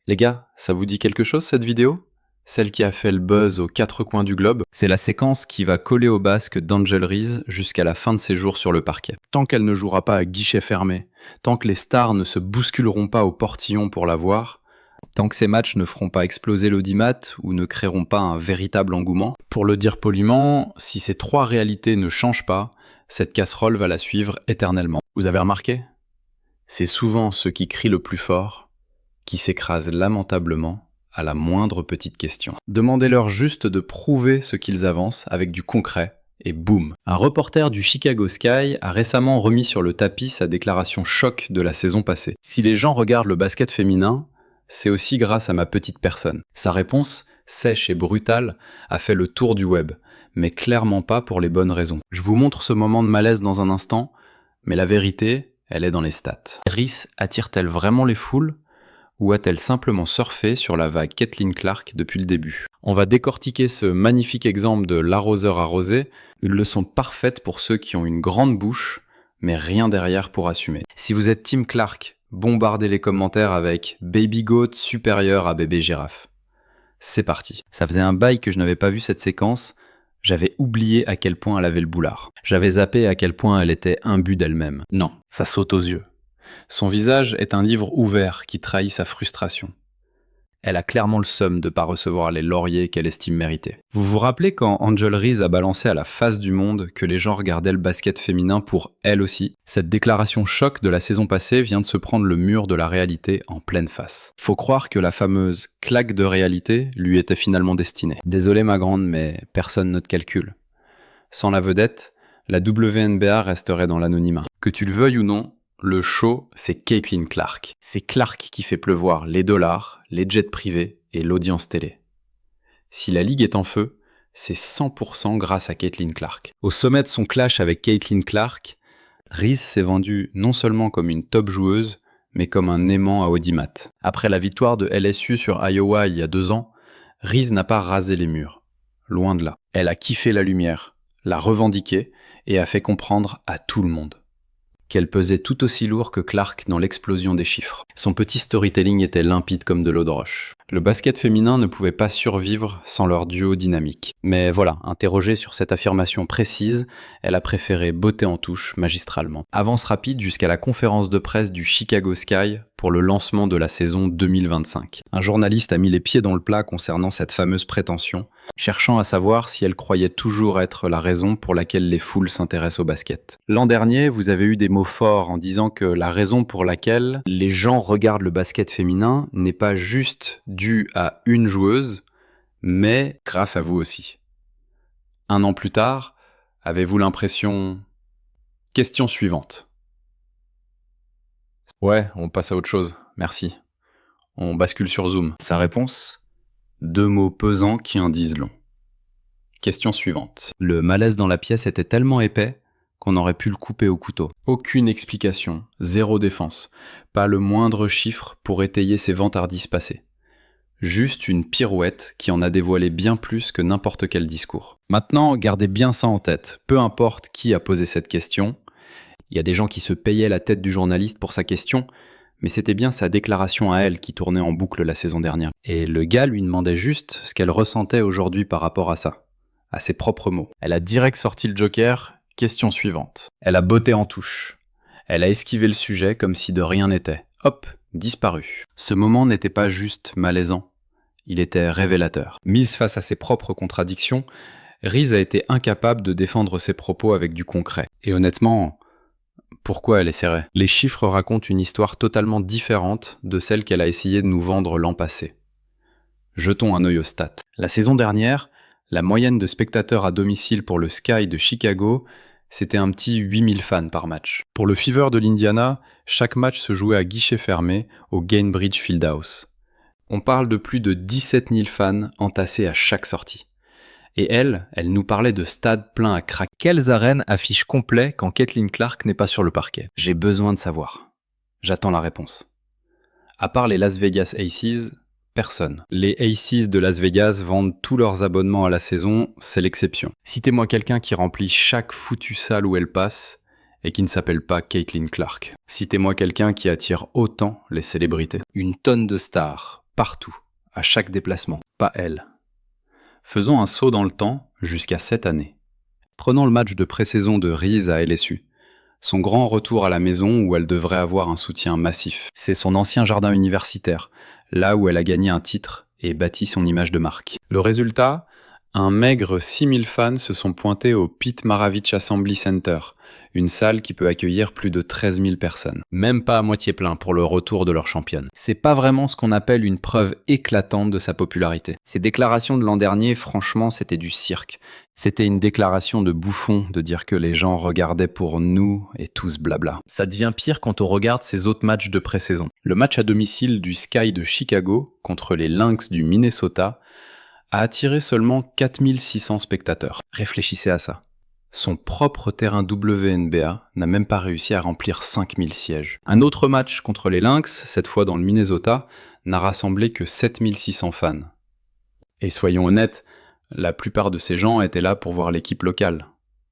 Les gars, ça vous dit quelque chose cette vidéo? Celle qui a fait le buzz aux quatre coins du globe? C'est la séquence qui va coller au basque d'Angel Reese jusqu'à la fin de ses jours sur le parquet. Tant qu'elle ne jouera pas à guichet fermé, tant que les stars ne se bousculeront pas au portillon pour la voir, tant que ces matchs ne feront pas exploser l'audimat ou ne créeront pas un véritable engouement, pour le dire poliment, si ces trois réalités ne changent pas, cette casserole va la suivre éternellement. Vous avez remarqué? C'est souvent ceux qui crient le plus fort qui s'écrasent lamentablement à la moindre petite question. Demandez-leur juste de prouver ce qu'ils avancent avec du concret, et boum. Un reporter du Chicago Sky a récemment remis sur le tapis sa déclaration choc de la saison passée. Si les gens regardent le basket féminin, c'est aussi grâce à ma petite personne. Sa réponse, sèche et brutale, a fait le tour du web, mais clairement pas pour les bonnes raisons. Je vous montre ce moment de malaise dans un instant, mais la vérité, elle est dans les stats. Reese attire-t-elle vraiment les foules? Ou a-t-elle simplement surfé sur la vague Caitlin Clark depuis le début? On va décortiquer ce magnifique exemple de l'arroseur arrosé, une leçon parfaite pour ceux qui ont une grande bouche, mais rien derrière pour assumer. Si vous êtes Team Clark, bombardez les commentaires avec « Baby Goat supérieur à bébé girafe ». C'est parti. Ça faisait un bail que je n'avais pas vu cette séquence, j'avais oublié à quel point elle avait le boulard. J'avais zappé à quel point elle était imbue d'elle-même. Non, ça saute aux yeux. Son visage est un livre ouvert qui trahit sa frustration. Elle a clairement le seum de ne pas recevoir les lauriers qu'elle estime mériter. Vous vous rappelez quand Angel Reese a balancé à la face du monde que les gens regardaient le basket féminin pour elle aussi? Cette déclaration choc de la saison passée vient de se prendre le mur de la réalité en pleine face. Faut croire que la fameuse claque de réalité lui était finalement destinée. Désolé ma grande, mais personne ne te calcule. Sans la vedette, la WNBA resterait dans l'anonymat. Que tu le veuilles ou non, le show, c'est Caitlin Clark. C'est Clark qui fait pleuvoir les dollars, les jets privés et l'audience télé. Si la ligue est en feu, c'est 100% grâce à Caitlin Clark. Au sommet de son clash avec Caitlin Clark, Reese s'est vendue non seulement comme une top joueuse, mais comme un aimant à audimat. Après la victoire de LSU sur Iowa il y a 2 ans, Reese n'a pas rasé les murs. Loin de là. Elle a kiffé la lumière, l'a revendiquée et a fait comprendre à tout le monde qu'elle pesait tout aussi lourd que Clark dans l'explosion des chiffres. Son petit storytelling était limpide comme de l'eau de roche. Le basket féminin ne pouvait pas survivre sans leur duo dynamique. Mais voilà, interrogée sur cette affirmation précise, elle a préféré botter en touche magistralement. Avance rapide jusqu'à la conférence de presse du Chicago Sky pour le lancement de la saison 2025. Un journaliste a mis les pieds dans le plat concernant cette fameuse prétention, cherchant à savoir si elle croyait toujours être la raison pour laquelle les foules s'intéressent au basket. L'an dernier, vous avez eu des mots forts en disant que la raison pour laquelle les gens regardent le basket féminin n'est pas juste due à une joueuse, mais grâce à vous aussi. 1 an plus tard, avez-vous l'impression... Question suivante. Ouais, on passe à autre chose, merci. On bascule sur Zoom. Sa réponse? 2 mots pesants qui en disent long. Question suivante. Le malaise dans la pièce était tellement épais qu'on aurait pu le couper au couteau. Aucune explication, zéro défense, pas le moindre chiffre pour étayer ces vantardises passées. Juste une pirouette qui en a dévoilé bien plus que n'importe quel discours. Maintenant, gardez bien ça en tête, peu importe qui a posé cette question. Il y a des gens qui se payaient la tête du journaliste pour sa question, mais c'était bien sa déclaration à elle qui tournait en boucle la saison dernière. Et le gars lui demandait juste ce qu'elle ressentait aujourd'hui par rapport à ça, à ses propres mots. Elle a direct sorti le joker, question suivante. Elle a botté en touche. Elle a esquivé le sujet comme si de rien n'était. Hop, disparu. Ce moment n'était pas juste malaisant, il était révélateur. Mise face à ses propres contradictions, Reese a été incapable de défendre ses propos avec du concret. Et honnêtement... Pourquoi elle essaierait? Les chiffres racontent une histoire totalement différente de celle qu'elle a essayé de nous vendre l'an passé. Jetons un œil aux stats. La saison dernière, la moyenne de spectateurs à domicile pour le Sky de Chicago, c'était un petit 8000 fans par match. Pour le Fever de l'Indiana, chaque match se jouait à guichet fermé au Gainbridge Fieldhouse. On parle de plus de 17 000 fans entassés à chaque sortie. Et elle nous parlait de stades pleins à craquer. Quelles arènes affichent complet quand Caitlin Clark n'est pas sur le parquet? J'ai besoin de savoir. J'attends la réponse. À part les Las Vegas Aces, personne. Les Aces de Las Vegas vendent tous leurs abonnements à la saison, c'est l'exception. Citez-moi quelqu'un qui remplit chaque foutue salle où elle passe et qui ne s'appelle pas Caitlin Clark. Citez-moi quelqu'un qui attire autant les célébrités. Une tonne de stars, partout, à chaque déplacement, pas elle. Faisons un saut dans le temps jusqu'à cette année. Prenons le match de pré-saison de Reese à LSU. Son grand retour à la maison où elle devrait avoir un soutien massif. C'est son ancien jardin universitaire, là où elle a gagné un titre et bâti son image de marque. Le résultat ? Un maigre 6000 fans se sont pointés au Pete Maravich Assembly Center, une salle qui peut accueillir plus de 13 000 personnes. Même pas à moitié plein pour le retour de leur championne. C'est pas vraiment ce qu'on appelle une preuve éclatante de sa popularité. Ces déclarations de l'an dernier, franchement, c'était du cirque. C'était une déclaration de bouffon de dire que les gens regardaient pour nous et tout ce blabla. Ça devient pire quand on regarde ses autres matchs de pré-saison. Le match à domicile du Sky de Chicago contre les Lynx du Minnesota a attiré seulement 4600 spectateurs. Réfléchissez à ça. Son propre terrain WNBA n'a même pas réussi à remplir 5000 sièges. Un autre match contre les Lynx, cette fois dans le Minnesota, n'a rassemblé que 7600 fans. Et soyons honnêtes, la plupart de ces gens étaient là pour voir l'équipe locale,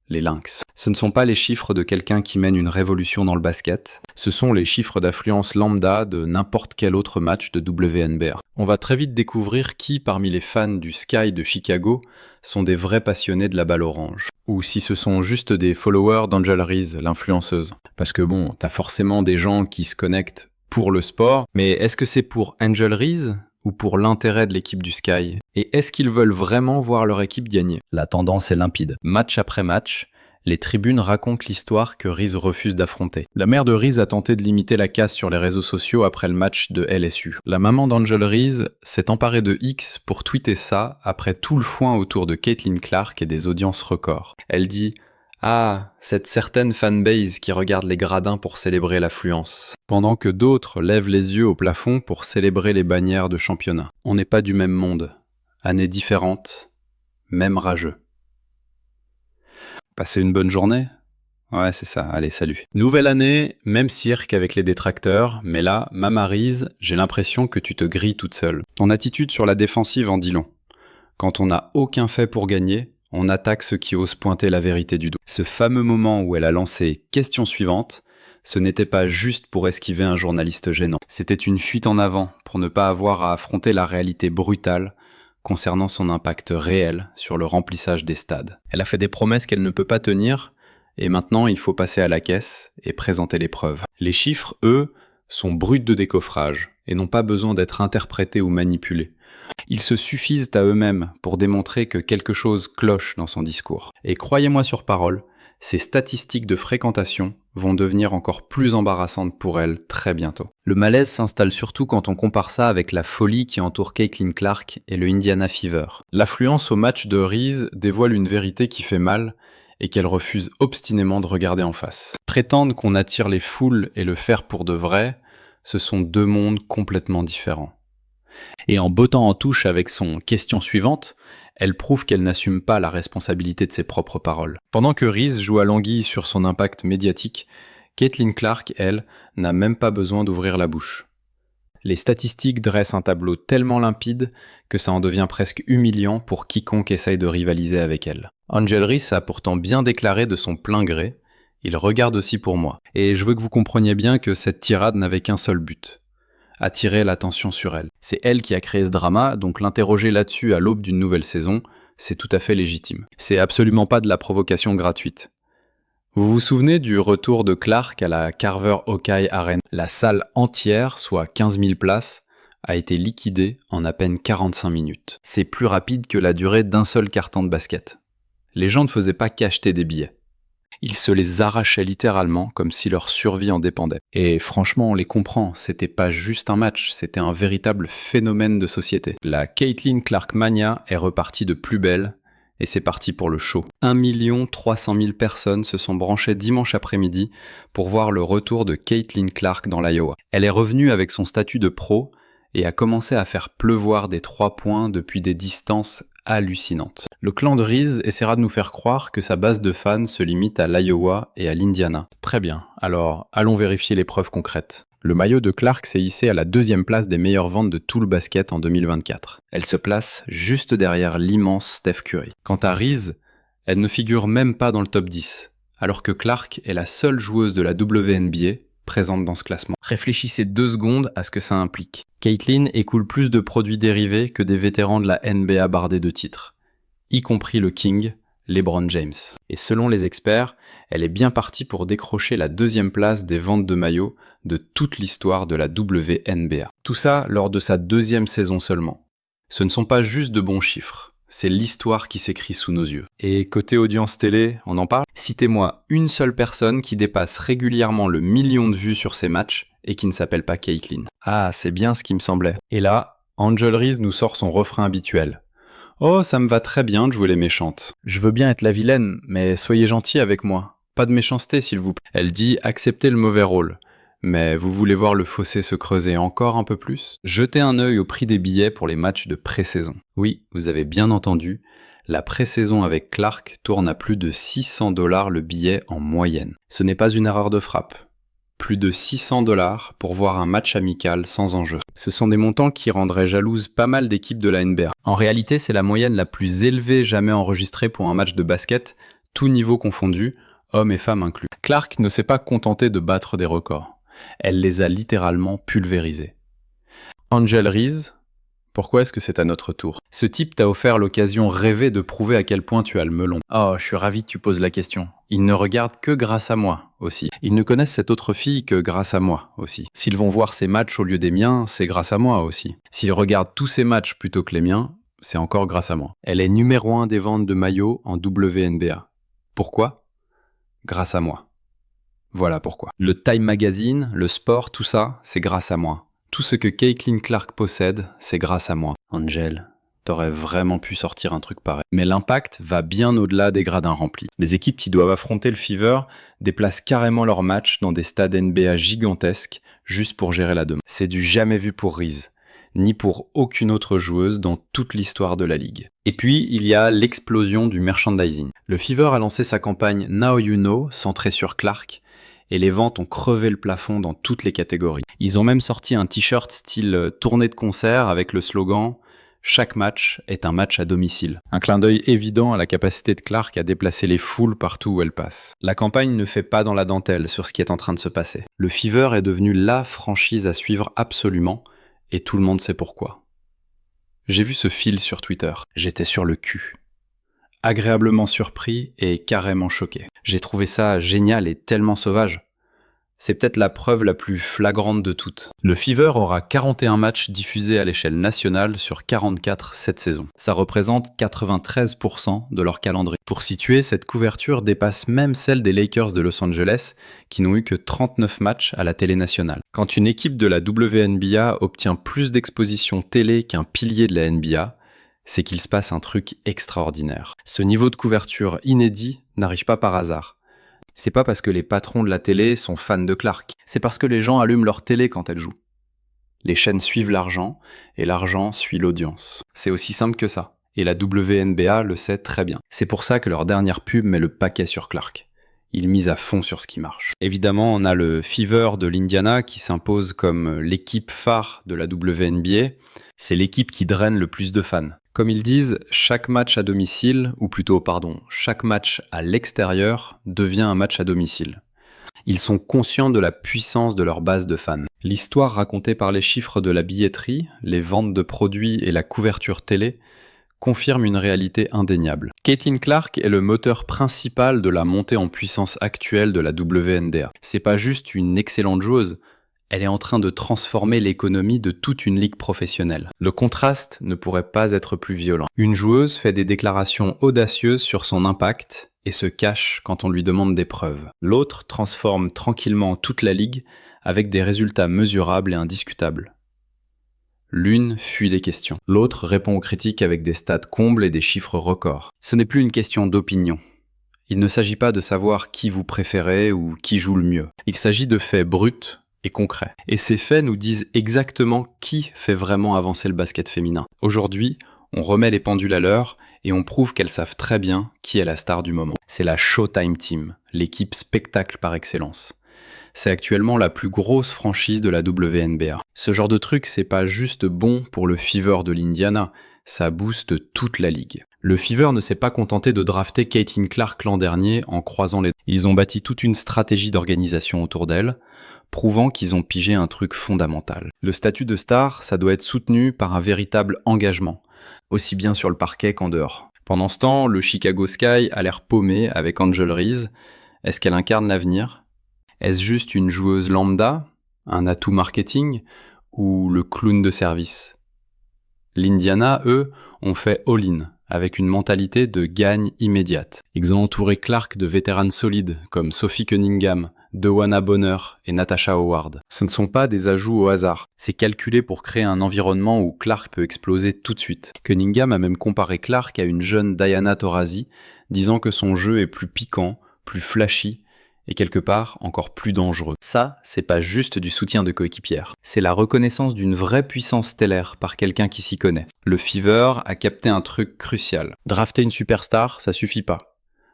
les Lynx. Ce ne sont pas les chiffres de quelqu'un qui mène une révolution dans le basket, ce sont les chiffres d'affluence lambda de n'importe quel autre match de WNBA. On va très vite découvrir qui parmi les fans du Sky de Chicago sont des vrais passionnés de la balle orange. Ou si ce sont juste des followers d'Angel Reese, l'influenceuse. Parce que bon, t'as forcément des gens qui se connectent pour le sport, mais est-ce que c'est pour Angel Reese ou pour l'intérêt de l'équipe du Sky? Et est-ce qu'ils veulent vraiment voir leur équipe gagner? La tendance est limpide. Match après match, les tribunes racontent l'histoire que Reese refuse d'affronter. La mère de Reese a tenté de limiter la casse sur les réseaux sociaux après le match de LSU. La maman d'Angel Reese s'est emparée de X pour tweeter ça après tout le foin autour de Caitlin Clark et des audiences records. Elle dit « Ah, cette certaine fanbase qui regarde les gradins pour célébrer l'affluence. » Pendant que d'autres lèvent les yeux au plafond pour célébrer les bannières de championnat. On n'est pas du même monde. Années différentes, même rageux. Passez une bonne journée? Ouais, c'est ça. Allez, salut. Nouvelle année, même cirque avec les détracteurs, mais là, Mama Reese, j'ai l'impression que tu te grilles toute seule. Ton attitude sur la défensive en dit long. Quand on n'a aucun fait pour gagner, on attaque ceux qui osent pointer la vérité du doigt. Ce fameux moment où elle a lancé « Question suivante », ce n'était pas juste pour esquiver un journaliste gênant. C'était une fuite en avant pour ne pas avoir à affronter la réalité brutale concernant son impact réel sur le remplissage des stades. Elle a fait des promesses qu'elle ne peut pas tenir, et maintenant il faut passer à la caisse et présenter les preuves. Les chiffres, eux, sont bruts de décoffrage, et n'ont pas besoin d'être interprétés ou manipulés. Ils se suffisent à eux-mêmes pour démontrer que quelque chose cloche dans son discours. Et croyez-moi sur parole, ces statistiques de fréquentation vont devenir encore plus embarrassantes pour elle très bientôt. Le malaise s'installe surtout quand on compare ça avec la folie qui entoure Caitlin Clark et le Indiana Fever. L'affluence au match de Reese dévoile une vérité qui fait mal et qu'elle refuse obstinément de regarder en face. Prétendre qu'on attire les foules et le faire pour de vrai, ce sont deux mondes complètement différents. Et en bottant en touche avec son « question suivante », elle prouve qu'elle n'assume pas la responsabilité de ses propres paroles. Pendant que Reese joue à l'anguille sur son impact médiatique, Caitlin Clark, elle, n'a même pas besoin d'ouvrir la bouche. Les statistiques dressent un tableau tellement limpide que ça en devient presque humiliant pour quiconque essaye de rivaliser avec elle. Angel Reese a pourtant bien déclaré de son plein gré « Il regarde aussi pour moi ». Et je veux que vous compreniez bien que cette tirade n'avait qu'un seul but. Attirer l'attention sur elle. C'est elle qui a créé ce drama, donc l'interroger là-dessus à l'aube d'une nouvelle saison, c'est tout à fait légitime. C'est absolument pas de la provocation gratuite. Vous vous souvenez du retour de Clark à la Carver Hawkeye Arena? La salle entière, soit 15 000 places, a été liquidée en à peine 45 minutes. C'est plus rapide que la durée d'un seul carton de basket. Les gens ne faisaient pas qu'acheter des billets. Ils se les arrachaient littéralement comme si leur survie en dépendait. Et franchement, on les comprend, c'était pas juste un match, c'était un véritable phénomène de société. La Caitlin Clark Mania est repartie de plus belle, et c'est parti pour le show. 1 300 000 personnes se sont branchées dimanche après-midi pour voir le retour de Caitlin Clark dans l'Iowa. Elle est revenue avec son statut de pro et a commencé à faire pleuvoir des 3 points depuis des distances hallucinantes. Le clan de Reese essaiera de nous faire croire que sa base de fans se limite à l'Iowa et à l'Indiana. Très bien, alors allons vérifier les preuves concrètes. Le maillot de Clark s'est hissé à la 2e place des meilleures ventes de tout le basket en 2024. Elle se place juste derrière l'immense Steph Curry. Quant à Reese, elle ne figure même pas dans le top 10, alors que Clark est la seule joueuse de la WNBA, présente dans ce classement. Réfléchissez 2 secondes à ce que ça implique. Caitlyn écoule plus de produits dérivés que des vétérans de la NBA bardés de titres, y compris le King, LeBron James. Et selon les experts, elle est bien partie pour décrocher la 2e place des ventes de maillots de toute l'histoire de la WNBA. Tout ça lors de sa 2e saison seulement. Ce ne sont pas juste de bons chiffres, c'est l'histoire qui s'écrit sous nos yeux. Et côté audience télé, on en parle ? Citez-moi une seule personne qui dépasse régulièrement le 1 million de vues sur ses matchs et qui ne s'appelle pas Caitlyn. Ah, c'est bien ce qui me semblait. Et là, Angel Reese nous sort son refrain habituel. Oh, ça me va très bien de jouer les méchantes. Je veux bien être la vilaine, mais soyez gentil avec moi. Pas de méchanceté, s'il vous plaît. Elle dit acceptez le mauvais rôle. Mais vous voulez voir le fossé se creuser encore un peu plus ? Jetez un œil au prix des billets pour les matchs de pré-saison. Oui, vous avez bien entendu, la pré-saison avec Clark tourne à plus de 600 $ le billet en moyenne. Ce n'est pas une erreur de frappe. Plus de 600 $ pour voir un match amical sans enjeu. Ce sont des montants qui rendraient jalouse pas mal d'équipes de la NBA. En réalité, c'est la moyenne la plus élevée jamais enregistrée pour un match de basket, tous niveaux confondus, hommes et femmes inclus. Clark ne s'est pas contentée de battre des records. Elle les a littéralement pulvérisés. Angel Reese, pourquoi est-ce que c'est à notre tour ? Ce type t'a offert l'occasion rêvée de prouver à quel point tu as le melon. Oh, je suis ravi que tu poses la question. Ils ne regardent que grâce à moi, aussi. Ils ne connaissent cette autre fille que grâce à moi, aussi. S'ils vont voir ses matchs au lieu des miens, c'est grâce à moi, aussi. S'ils regardent tous ses matchs plutôt que les miens, c'est encore grâce à moi. Elle est numéro 1 des ventes de maillots en WNBA. Pourquoi ? Grâce à moi. Voilà pourquoi. Le Time Magazine, le sport, tout ça, c'est grâce à moi. Tout ce que Caitlyn Clark possède, c'est grâce à moi. Angel, t'aurais vraiment pu sortir un truc pareil. Mais l'impact va bien au-delà des gradins remplis. Les équipes qui doivent affronter le Fever déplacent carrément leurs matchs dans des stades NBA gigantesques juste pour gérer la demande. C'est du jamais vu pour Reese, ni pour aucune autre joueuse dans toute l'histoire de la ligue. Et puis, il y a l'explosion du merchandising. Le Fever a lancé sa campagne Now You Know, centrée sur Clark, et les ventes ont crevé le plafond dans toutes les catégories. Ils ont même sorti un t-shirt style tournée de concert avec le slogan « Chaque match est un match à domicile ». Un clin d'œil évident à la capacité de Clark à déplacer les foules partout où elle passe. La campagne ne fait pas dans la dentelle sur ce qui est en train de se passer. Le Fever est devenu la franchise à suivre absolument, et tout le monde sait pourquoi. J'ai vu ce fil sur Twitter. J'étais sur le cul. Agréablement surpris et carrément choqué. J'ai trouvé ça génial et tellement sauvage. C'est peut-être la preuve la plus flagrante de toutes. Le Fever aura 41 matchs diffusés à l'échelle nationale sur 44 cette saison. Ça représente 93% de leur calendrier. Pour situer, cette couverture dépasse même celle des Lakers de Los Angeles, qui n'ont eu que 39 matchs à la télé nationale. Quand une équipe de la WNBA obtient plus d'exposition télé qu'un pilier de la NBA, c'est qu'il se passe un truc extraordinaire. Ce niveau de couverture inédit n'arrive pas par hasard. C'est pas parce que les patrons de la télé sont fans de Clark, c'est parce que les gens allument leur télé quand elle joue. Les chaînes suivent l'argent, et l'argent suit l'audience. C'est aussi simple que ça, et la WNBA le sait très bien. C'est pour ça que leur dernière pub met le paquet sur Clark. Ils misent à fond sur ce qui marche. Évidemment, on a le Fever de l'Indiana qui s'impose comme l'équipe phare de la WNBA. C'est l'équipe qui draine le plus de fans. Comme ils disent, chaque match à domicile, ou plutôt, chaque match à l'extérieur devient un match à domicile. Ils sont conscients de la puissance de leur base de fans. L'histoire racontée par les chiffres de la billetterie, les ventes de produits et la couverture télé confirme une réalité indéniable. Caitlyn Clark est le moteur principal de la montée en puissance actuelle de la WNBA. C'est pas juste une excellente joueuse, elle est en train de transformer l'économie de toute une ligue professionnelle. Le contraste ne pourrait pas être plus violent. Une joueuse fait des déclarations audacieuses sur son impact et se cache quand on lui demande des preuves. L'autre transforme tranquillement toute la ligue avec des résultats mesurables et indiscutables. L'une fuit des questions. L'autre répond aux critiques avec des stats combles et des chiffres records. Ce n'est plus une question d'opinion. Il ne s'agit pas de savoir qui vous préférez ou qui joue le mieux. Il s'agit de faits bruts et concret. Et ces faits nous disent exactement qui fait vraiment avancer le basket féminin. Aujourd'hui, on remet les pendules à l'heure et on prouve qu'elles savent très bien qui est la star du moment. C'est la Showtime Team, l'équipe spectacle par excellence. C'est actuellement la plus grosse franchise de la WNBA. Ce genre de truc, c'est pas juste bon pour le Fever de l'Indiana, ça booste toute la ligue. Le Fever ne s'est pas contenté de drafter Caitlin Clark l'an dernier en croisant les... Ils ont bâti toute une stratégie d'organisation autour d'elle, prouvant qu'ils ont pigé un truc fondamental. Le statut de star, ça doit être soutenu par un véritable engagement, aussi bien sur le parquet qu'en dehors. Pendant ce temps, le Chicago Sky a l'air paumé avec Angel Reese. Est-ce qu'elle incarne l'avenir? Est-ce juste une joueuse lambda, un atout marketing, ou le clown de service? L'Indiana, eux, ont fait all-in, avec une mentalité de gagne immédiate. Ils ont entouré Clark de vétérans solides, comme Sophie Cunningham, Dewana Bonner et Natasha Howard. Ce ne sont pas des ajouts au hasard. C'est calculé pour créer un environnement où Clark peut exploser tout de suite. Cunningham a même comparé Clark à une jeune Diana Taurasi, disant que son jeu est plus piquant, plus flashy, et quelque part encore plus dangereux. Ça, c'est pas juste du soutien de coéquipière. C'est la reconnaissance d'une vraie puissance stellaire par quelqu'un qui s'y connaît. Le Fever a capté un truc crucial. Drafter une superstar, ça suffit pas.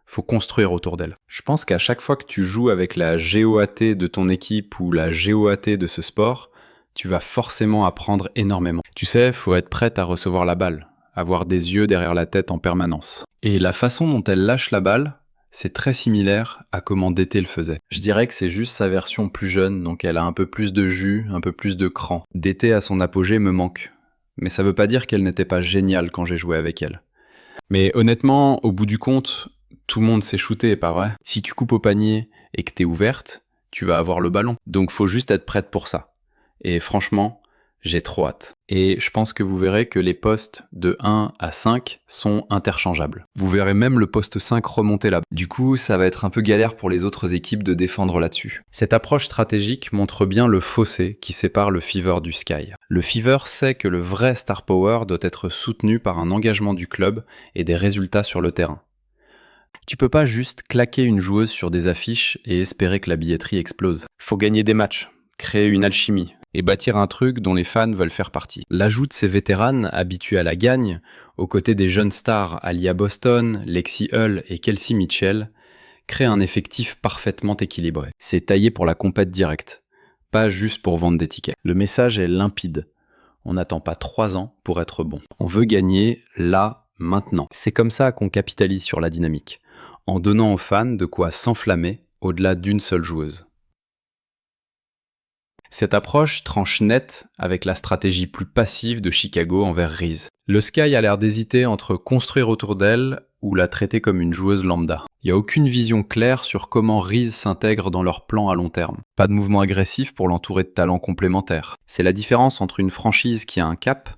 Faut construire autour d'elle. Je pense qu'à chaque fois que tu joues avec la GOAT de ton équipe ou la GOAT de ce sport, tu vas forcément apprendre énormément. Tu sais, faut être prête à recevoir la balle, avoir des yeux derrière la tête en permanence. Et la façon dont elle lâche la balle, c'est très similaire à comment DT le faisait. Je dirais que c'est juste sa version plus jeune, donc elle a un peu plus de jus, un peu plus de cran. DT à son apogée me manque. Mais ça veut pas dire qu'elle n'était pas géniale quand j'ai joué avec elle. Mais honnêtement, au bout du compte, tout le monde s'est shooté, pas vrai? Si tu coupes au panier et que t'es ouverte, tu vas avoir le ballon. Donc faut juste être prête pour ça. Et franchement, j'ai trop hâte. Et je pense que vous verrez que les postes de 1 à 5 sont interchangeables. Vous verrez même le poste 5 remonter là. Du coup, ça va être un peu galère pour les autres équipes de défendre là-dessus. Cette approche stratégique montre bien le fossé qui sépare le Fever du Sky. Le Fever sait que le vrai star power doit être soutenu par un engagement du club et des résultats sur le terrain. Tu peux pas juste claquer une joueuse sur des affiches et espérer que la billetterie explose. Faut gagner des matchs, créer une alchimie et bâtir un truc dont les fans veulent faire partie. L'ajout de ces vétéranes habitués à la gagne, aux côtés des jeunes stars Alia Boston, Lexi Hull et Kelsey Mitchell, crée un effectif parfaitement équilibré. C'est taillé pour la compète directe, pas juste pour vendre des tickets. Le message est limpide. On n'attend pas 3 ans pour être bon. On veut gagner là, maintenant. C'est comme ça qu'on capitalise sur la dynamique, en donnant aux fans de quoi s'enflammer au-delà d'une seule joueuse. Cette approche tranche net avec la stratégie plus passive de Chicago envers Reese. Le Sky a l'air d'hésiter entre construire autour d'elle ou la traiter comme une joueuse lambda. Il n'y a aucune vision claire sur comment Reese s'intègre dans leur plan à long terme. Pas de mouvement agressif pour l'entourer de talents complémentaires. C'est la différence entre une franchise qui a un cap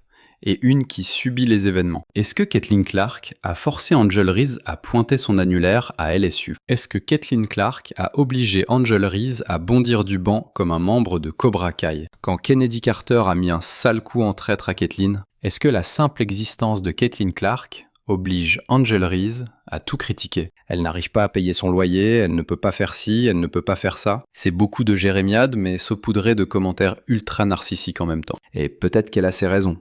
et une qui subit les événements. Est-ce que Caitlin Clark a forcé Angel Reese à pointer son annulaire à LSU? Est-ce que Caitlin Clark a obligé Angel Reese à bondir du banc comme un membre de Cobra Kai? Quand Kennedy Carter a mis un sale coup en traître à Caitlin, est-ce que la simple existence de Caitlin Clark oblige Angel Reese à tout critiquer? Elle n'arrive pas à payer son loyer, elle ne peut pas faire ci, elle ne peut pas faire ça. C'est beaucoup de jérémiades, mais saupoudré de commentaires ultra narcissiques en même temps. Et peut-être qu'elle a ses raisons.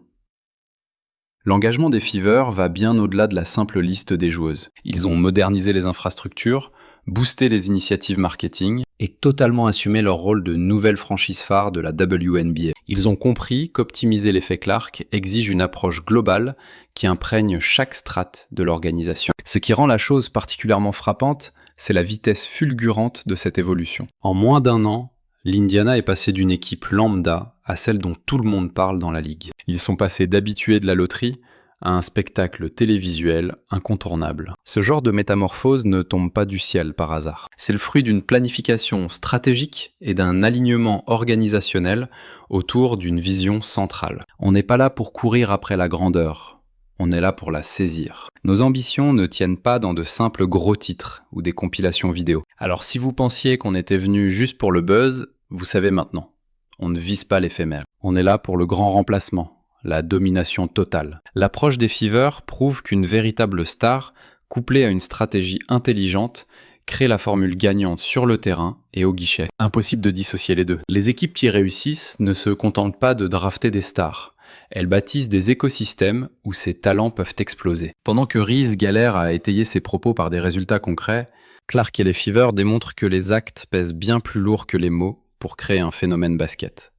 L'engagement des Fever va bien au-delà de la simple liste des joueuses. Ils ont modernisé les infrastructures, boosté les initiatives marketing et totalement assumé leur rôle de nouvelle franchise phare de la WNBA. Ils ont compris qu'optimiser l'effet Clark exige une approche globale qui imprègne chaque strate de l'organisation. Ce qui rend la chose particulièrement frappante, c'est la vitesse fulgurante de cette évolution. En moins d'1 an, l'Indiana est passé d'une équipe lambda à celle dont tout le monde parle dans la ligue. Ils sont passés d'habitués de la loterie à un spectacle télévisuel incontournable. Ce genre de métamorphose ne tombe pas du ciel par hasard. C'est le fruit d'une planification stratégique et d'un alignement organisationnel autour d'une vision centrale. On n'est pas là pour courir après la grandeur, on est là pour la saisir. Nos ambitions ne tiennent pas dans de simples gros titres ou des compilations vidéo. Alors si vous pensiez qu'on était venu juste pour le buzz, vous savez maintenant. On ne vise pas l'éphémère. On est là pour le grand remplacement, la domination totale. L'approche des Fever prouve qu'une véritable star, couplée à une stratégie intelligente, crée la formule gagnante sur le terrain et au guichet. Impossible de dissocier les deux. Les équipes qui réussissent ne se contentent pas de drafter des stars. Elles bâtissent des écosystèmes où ces talents peuvent exploser. Pendant que Reese galère à étayer ses propos par des résultats concrets, Clark et les Fever démontrent que les actes pèsent bien plus lourd que les mots pour créer un phénomène basket.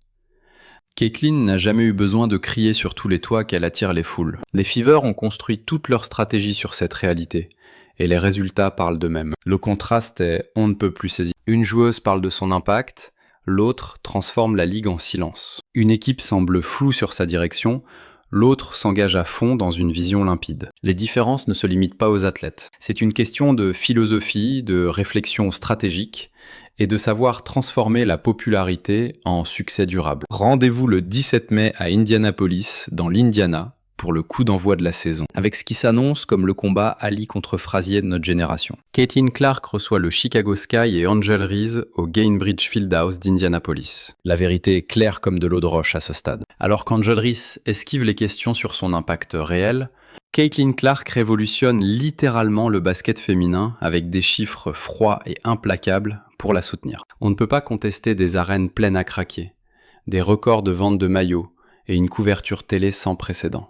Caitlyn n'a jamais eu besoin de crier sur tous les toits qu'elle attire les foules. Les Fever ont construit toute leur stratégie sur cette réalité, et les résultats parlent d'eux-mêmes. Le contraste est on ne peut plus saisir. Une joueuse parle de son impact, l'autre transforme la ligue en silence. Une équipe semble floue sur sa direction, l'autre s'engage à fond dans une vision limpide. Les différences ne se limitent pas aux athlètes. C'est une question de philosophie, de réflexion stratégique, et de savoir transformer la popularité en succès durable. Rendez-vous le 17 mai à Indianapolis, dans l'Indiana, pour le coup d'envoi de la saison, avec ce qui s'annonce comme le combat Ali contre Frazier de notre génération. Caitlin Clark reçoit le Chicago Sky et Angel Reese au Gainbridge Fieldhouse d'Indianapolis. La vérité est claire comme de l'eau de roche à ce stade. Alors qu'Angel Reese esquive les questions sur son impact réel, Caitlin Clark révolutionne littéralement le basket féminin avec des chiffres froids et implacables pour la soutenir. On ne peut pas contester des arènes pleines à craquer, des records de vente de maillots et une couverture télé sans précédent.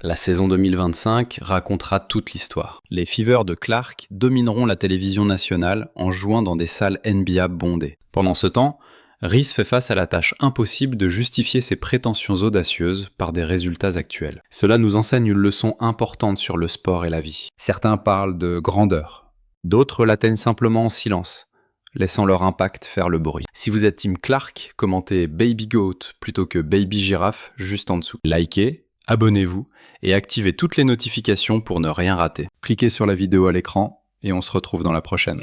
La saison 2025 racontera toute l'histoire. Les Fever de Clark domineront la télévision nationale en jouant dans des salles NBA bondées. Pendant ce temps, Reese fait face à la tâche impossible de justifier ses prétentions audacieuses par des résultats actuels. Cela nous enseigne une leçon importante sur le sport et la vie. Certains parlent de grandeur, d'autres l'atteignent simplement en silence, laissant leur impact faire le bruit. Si vous êtes team Clark, commentez Baby Goat plutôt que Baby Giraffe juste en dessous. Likez, abonnez-vous et activez toutes les notifications pour ne rien rater. Cliquez sur la vidéo à l'écran et on se retrouve dans la prochaine.